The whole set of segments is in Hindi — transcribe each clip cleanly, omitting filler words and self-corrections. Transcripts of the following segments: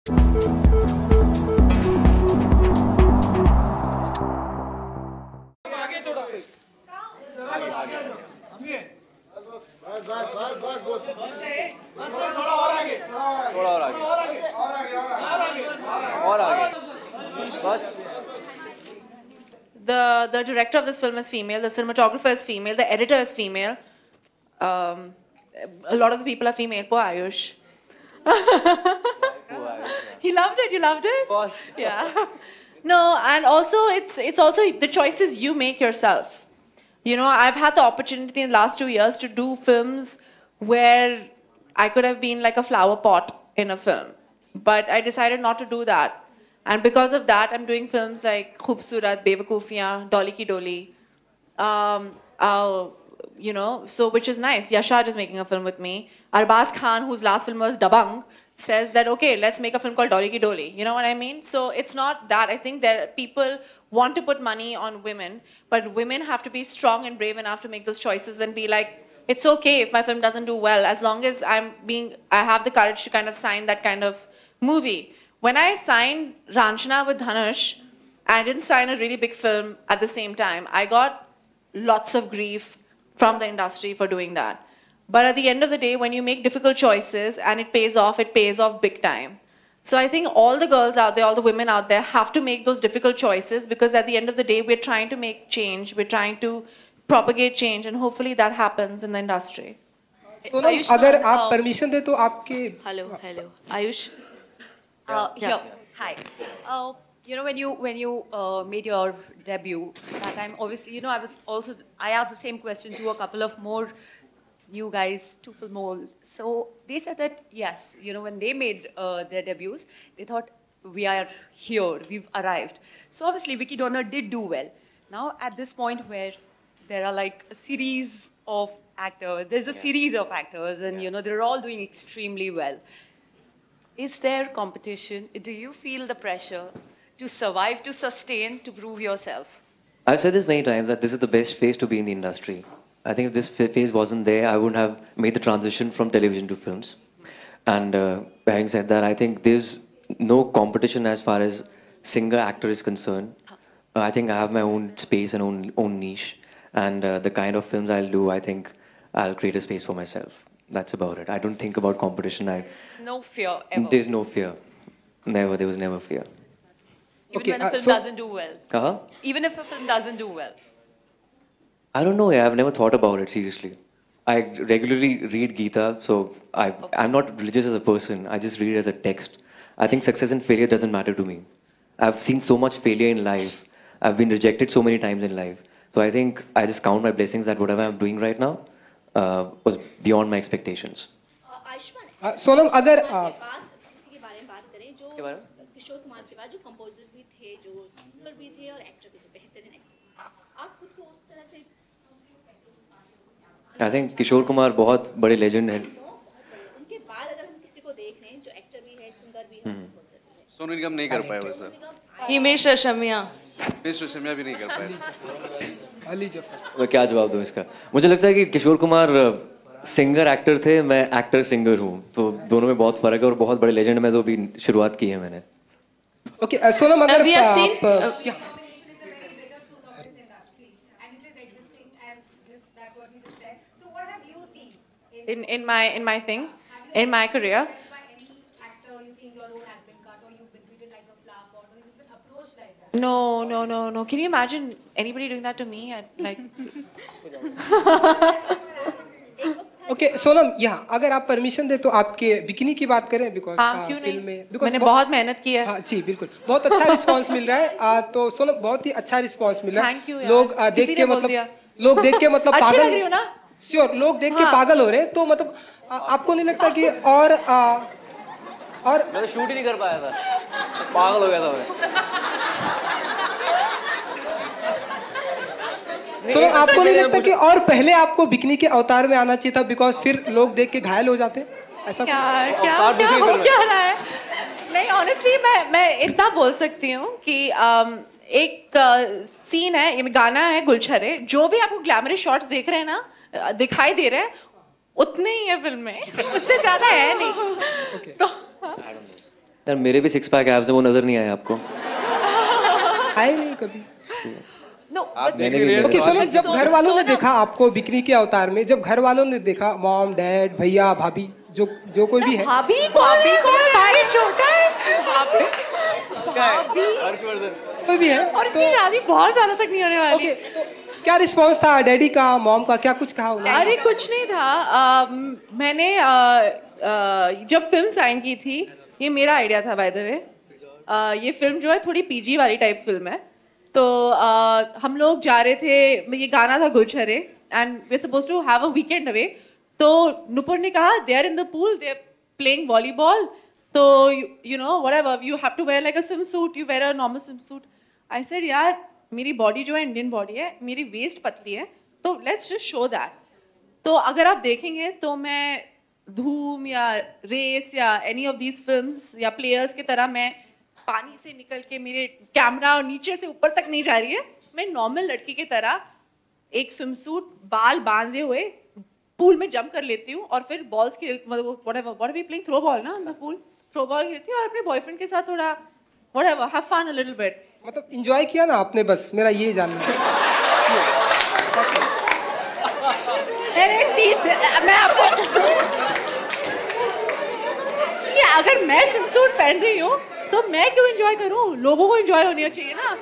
The director of this film is female, the cinematographer is female, the editor is female. A lot of the people are female. Poor Ayush. He loved it. You loved it? Of course. Yeah. No, and also it's also the choices you make yourself. You know, I've had the opportunity in the last 2 years to do films where I could have been like a flower pot in a film, but I decided not to do that. And because of that, I'm doing films like Khoobsurat, Bewakufiyan, Dolly Ki Doli. You know, so which is nice. Yashaj is making a film with me. Arbaz Khan, whose last film was Dabang, says that, okay, let's make a film called Dolly Ki Doli. You know what I mean? So it's not that. I think that people want to put money on women, but women have to be strong and brave enough to make those choices and be like, it's okay if my film doesn't do well, as long as I have the courage to kind of sign that kind of movie. When I signed Ranchana with Dhanush, I didn't sign a really big film at the same time. I got lots of grief from the industry for doing that. But at the end of the day, when you make difficult choices and it pays off big time. So I think all the girls out there, all the women out there have to make those difficult choices, because at the end of the day, we're trying to make change. We're trying to propagate change, and hopefully that happens in the industry. So, अगर आप permission दे तो आपके Hello, Ayush. Here. Hi. You know, when you made your debut that time, obviously, you know, I asked the same question to a couple of more new guys to Filmol. So they said that yes, you know, when they made their debuts, they thought, we are here, we've arrived. So obviously, Vicky Donor did do well. Now at this point where there are like a series of actors, there's a series of actors, and you know, they're all doing extremely well. Is there competition? Do you feel the pressure to survive, to sustain, to prove yourself? I've said this many times that this is the best phase to be in the industry. I think if this phase wasn't there, I wouldn't have made the transition from television to films. And having said that, I think there's no competition as far as singer-actor is concerned. I think I have my own space and own niche. And the kind of films I'll do, I think I'll create a space for myself. That's about it. I don't think about competition. No fear ever? There's no fear. Never. There was never fear. Even when a film doesn't do well? Even if a film doesn't do well? I don't know. I've never thought about it, seriously. I regularly read Gita, so I'm not religious as a person. I just read it as a text. I think success and failure doesn't matter to me. I've seen so much failure in life. I've been rejected so many times in life. So I think I just count my blessings that whatever I'm doing right now was beyond my expectations. Sonam अगर किसी के बारे में बात करें जो किशोर कुमार के बाद जो कंपोजर भी थे, जो सिंगर भी थे और एक्टर भी थे, बेहतरीन एक्टर, आप खुद को उस तरह से I think किशोर कुमार बहुत बड़े लेजेंड हैं. उनके बाद अगर हम किसी को देख रहे हैं जो एक्टर भी है, सिंगर भी है, सोनू निगम नहीं कर पाए वैसा. हिमेश रेशमिया भी नहीं कर पाए. अली जफर. तो क्या जवाब दूं इसका? मुझे लगता है कि किशोर कुमार सिंगर एक्टर थे, मैं एक्टर सिंगर हूँ, तो दोनों में बहुत फर्क है और बहुत बड़े लेजेंड में तो भी शुरुआत की है मैंने. ओके सोनम अगर in my career. No. Can you imagine anybody doing that to me? Okay Sonam, यहाँ अगर आप परमिशन दे तो आपके बिकनी की बात करें, बिकॉज फिल्म में मैंने बहुत मेहनत की है. हाँ जी बिल्कुल, बहुत अच्छा रिस्पांस मिल रहा है. तो सोनम बहुत ही अच्छा रिस्पांस मिल रहा है. लोग देख के मतलब पागल, श्योर, लोग देख के पागल हो रहे हैं. तो मतलब आपको नहीं लगता कि और मैं तो शूट ही नहीं कर पाया था, पागल हो गया था मैं. सोनम आपको नहीं लगता कि और पहले आपको बिकनी के अवतार में आना चाहिए था, बिकॉज फिर लोग देख के घायल हो जाते हैं? ऐसा क्या हो क्या रहा है? नहीं, ऑनेस्टली मैं इतना बोल सकती हूँ कि एक सीन है, गाना है गुलछरे, जो भी आपको ग्लैमरस शॉट्स देख रहे हैं ना, दिखाई दे रहे हैं, उतने ही है फिल्म में, उससे ज्यादा है नहीं. तो यार मेरे भी 6 पैक एब्स हैं, वो नजर नहीं आए आपको? आए नहीं कभी। मैंने भी ओके सोनम, जब घर वालों ने देखा आपको बिकनी के अवतार में, जब घर वालों ने देखा, मॉम डैड भैया भाभी जो कोई भी है, भाभी कौन भाई छोटा है, भाभी कोई भी है, और इसकी शादी बहुत ज्यादा तक नहीं होने वाली। ओके, तो क्या रिस्पॉन्स था डैडी का, मॉम का, क्या कुछ कहा उन्होंने? अरे कुछ नहीं था। मैंने जब फिल्म साइन की थी, ये मेरा आइडिया था बाय द वे। ये फिल्म जो है थोड़ी पीजी वाली टाइप फिल्म है, तो हम लोग जा रहे थे, ये गाना था गुलशरे and we are supposed to have a weekend away. तो नुपुर ने कहा they are in the pool, they are playing volleyball, तो you know whatever, you have to wear like a swim suit, you wear a normal swim suit. I said यार मेरी बॉडी जो है इंडियन बॉडी है, मेरी वेस्ट पतली है, तो लेट्स जस्ट शो दैट। तो अगर आप देखेंगे तो मैं धूम या रेस या एनी ऑफ दीज फिल्म्स या प्लेयर्स की तरह मैं पानी से निकल के, मेरे कैमरा और नीचे से ऊपर तक नहीं जा रही है, मैं नॉर्मल लड़की की तरह एक स्विमसूट बाल बांधे हुए पूल में जंप कर लेती हूँ और फिर बॉल्स की प्लेइंग थ्रो बॉल ना द पूल, थ्रो बॉल खेलती हूँ और अपने बॉयफ्रेंड के साथ थोड़ा whatever have fun a little bit. मतलब एंजॉय किया ना आपने, बस मेरा ये जानना है। मैं आपको अगर मैं स्विमसूट पहन रही हूँ तो मैं क्यों एंजॉय करूँ, लोगों को एंजॉय होनी चाहिए ना।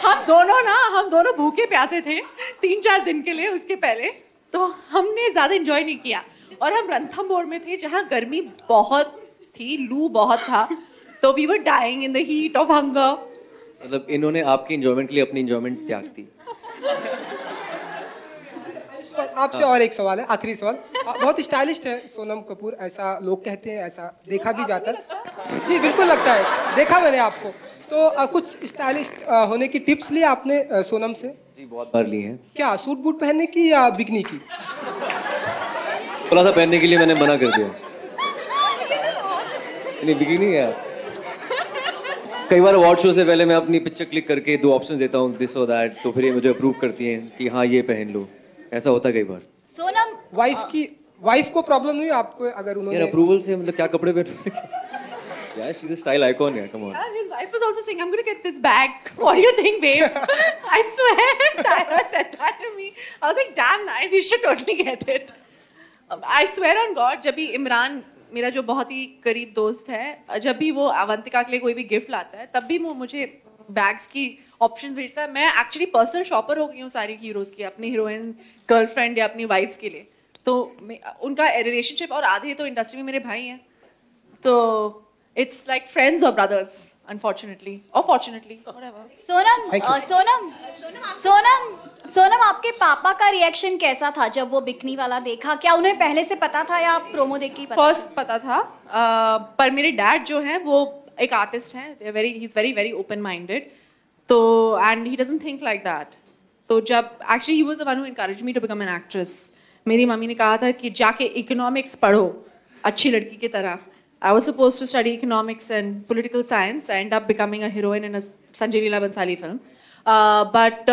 हम दोनों भूखे प्यासे थे 3-4 दिन के लिए उसके पहले, तो हमने ज्यादा एंजॉय नहीं किया। और हम रणथंभौर में थे जहाँ गर्मी बहुत थी, लू बहुत था, तो we were dying in the heat of hunger. मतलब इन्होंने आपकी एंजॉयमेंट के लिए अपनी एंजॉयमेंट त्याग दी। आपसे और एक सवाल है, आखिरी सवाल। बहुत स्टाइलिश है सोनम कपूर, ऐसा लोग कहते हैं, ऐसा देखा भी जाता है। जी बिल्कुल लगता है, देखा मैंने आपको। तो कुछ स्टाइलिश होने की टिप्स ली आपने सोनम से? जी बहुत बार ली हैं। क्या सूट बूट पहनने की या बिकनी की? थोड़ा सा पहनने के लिए मैंने मना कर दिया। नहीं बिकनी है। कई बार अवार्ड शो से पहले मैं अपनी पिक्चर क्लिक करके 2 ऑप्शन देता हूँ, दिस और दैट, तो फिर ये मुझे अप्रूव करती हैं कि हाँ ये पहन लो। ऐसा होता है कई बार। सोनम वाइफ को प्रॉब्लम नहीं आपको अगर उन्होंने यार अप्रूवल से मतलब क्या कपड़े पहन? यार she is a style icon यार, come on. His wife was also saying, I'm going to get this bag. What do you think, babe? I swear, Tyra said that to me. I was like, damn nice, you should totally get it. I swear on God, जब भी इमरान मेरा जो बहुत ही करीब दोस्त है, जब भी वो अवंतिका के लिए कोई भी गिफ्ट लाता है, तब भी वो मुझे बैग्स की ऑप्शंस भेजता है। मैं एक्चुअली पर्सनल शॉपर हो गई हूँ सारी हीरोज की, अपनी हीरोइन, गर्लफ्रेंड या अपनी वाइफ्स के लिए। तो उनका रिलेशनशिप, और आधे तो इंडस्ट्री में मेरे भाई हैं, तो इट्स लाइक फ्रेंड्स और ब्रदर्स, अनफॉर्चुनेटली और फॉर्चुनेटली, सोनम आपके पापा का रिएक्शन कैसा था जब वो बिकनी वाला देखा? क्या उन्हें पहले से पता था या प्रोमो देख के फर्स्ट पता था? पर मेरे डैड जो हैं वो एक आर्टिस्ट हैं, he is very very open minded, तो and he doesn't think like that. तो जब actually he was the one who encouraged me to become an actress. मेरी मम्मी ने कहा था कि जाके इकोनॉमिक्स पढ़ो अच्छी लड़की की तरह। I was supposed to study economics and political science. I ended up becoming a heroine in a Sanjay Leela Bhansali film. But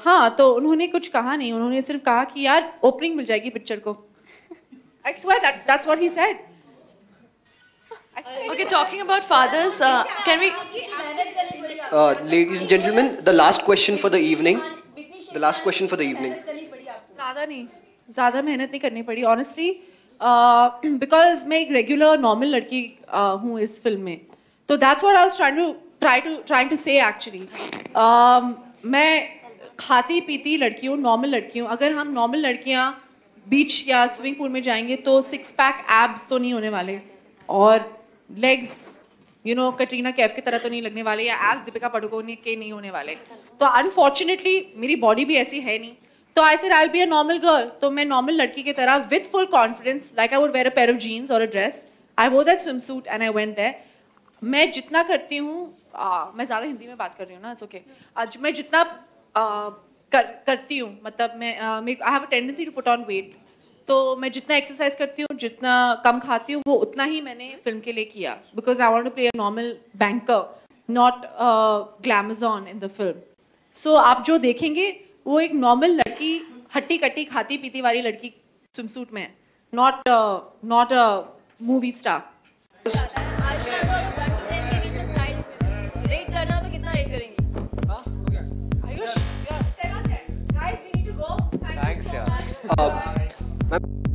हाँ, तो उन्होंने कुछ कहा नहीं, उन्होंने सिर्फ कहा कि यार ओपनिंग मिल जाएगी पिक्चर को। I swear that's what he said. Okay, talking about fathers, can we? Ladies and gentlemen, the last question for the evening. The last question for the evening. ज़्यादा मेहनत नहीं करनी पड़ी honestly. बिकॉज मैं एक रेगुलर नॉर्मल लड़की हूँ इस फिल्म में, तो that's what I was trying to say actually. मैं खाती पीती लड़की हूँ, नॉर्मल लड़की हूँ। अगर हम नॉर्मल लड़कियाँ बीच या स्विमिंग पूल में जाएंगे तो 6 पैक एब्स तो नहीं होने वाले, और legs you know Katrina Kaif की तरह तो नहीं लगने वाले, या एब्स दीपिका पादुकोण के नहीं होने वाले। तो अनफॉर्चुनेटली मेरी बॉडी भी ऐसी है नहीं, तो I said I'll be a normal girl. तो मैं नॉर्मल लड़की की तरह with full confidence, like I would wear a pair of jeans or a dress. I wore that swimsuit and I went there. मैं जितना करती हूँ, मैं ज़्यादा हिंदी में बात कर रही हूँ ना, it's okay. आज मैं जितना करती हूँ, मतलब मैं I have a tendency to put on weight. तो मैं जितना एक्सरसाइज करती हूँ, जितना कम खाती हूँ, वो उतना ही मैंने फिल्म के लिए किया, because I want to play a normal banker, not glamazon in the film. So आप जो देखेंगे वो एक नॉर्मल लड़की, हट्टी कट्टी खाती पीती वाली लड़की स्विमसूट में है, not a movie star. Ma'am